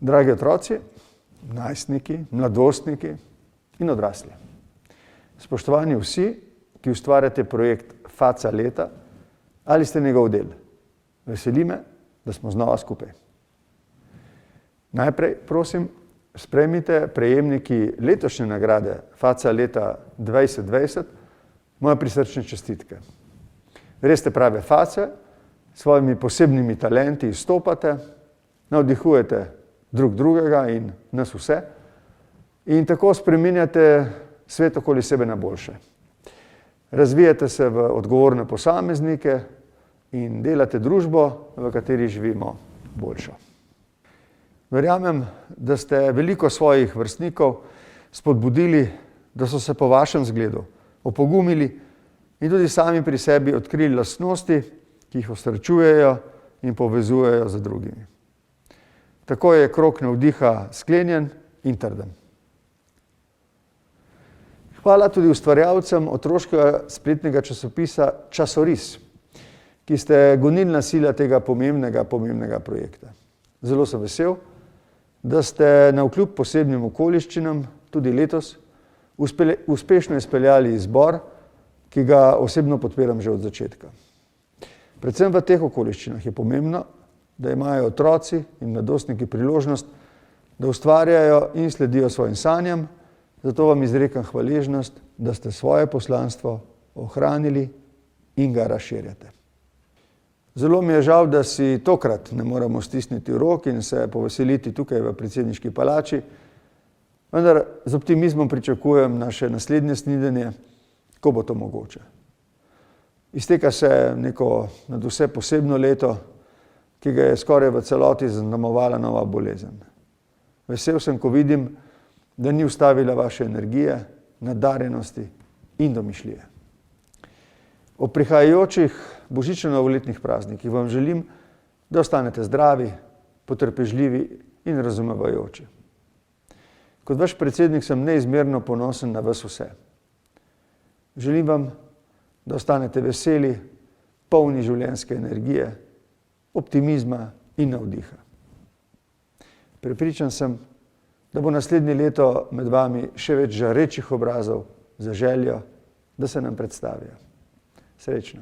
Dragi otroci, najstniki, mladostniki in odrasli. Spoštovani vsi, ki ustvarjate projekt Faca leta ali ste njegov del. Veseli me, da smo znova skupaj. Najprej, prosim, sprejmite prejemniki letošnje nagrade Faca leta 2020 moje prisrčne čestitke. Res ste prave face, s svojimi posebnimi talenti izstopate, navdihujete drug drugega in nas vse in tako spreminjate svet okoli sebe na boljše. Razvijate se v odgovorne posameznike in delate družbo, v kateri živimo, boljšo. Verjamem, da ste veliko svojih vrstnikov spodbudili, da so se po vašem zgledu opogumili in tudi sami pri sebi odkrili lastnosti, ki jih osrečujejo in povezujejo z drugimi. Tako je krog navdiha sklenjen in trden. Hvala tudi ustvarjalcem otroškega spletnega časopisa Časoris, ki ste gonilna sila tega pomembnega projekta. Zelo sem vesel, da ste navkljub posebnim okoliščinam tudi letos uspešno izpeljali izbor, ki ga osebno podpiram že od začetka. Predvsem v teh okoliščinah je pomembno, da imajo otroci in mladostniki priložnost, da ustvarjajo in sledijo svojim sanjam, zato vam izrekam hvaležnost, da ste svoje poslanstvo ohranili in ga razširjate. Zelo mi je žal, da si tokrat ne moremo stisniti rok in se poveseliti tukaj v predsedniški palači, vendar z optimizmom pričakujem naše naslednje snidenje, ko bo to mogoče. Izteka se neko nadvse posebno leto, ki ga je skoraj v celoti zaznamovala nova bolezen. Vesel sem, ko vidim, da ni ustavila vaše energije, nadarjenosti in domišljije. Ob prihajajočih božično-novoletnih praznikih vam želim, da ostanete zdravi, potrpežljivi in razumevajoči. Kot vaš predsednik sem neizmerno ponosen na vas vse. Želim vam, da ostanete veseli, polni življenjske energije, optimizma in navdiha. Prepričan sem, da bo naslednje leto med vami še več žarečih obrazov za željo, da se nam predstavijo. Srečno.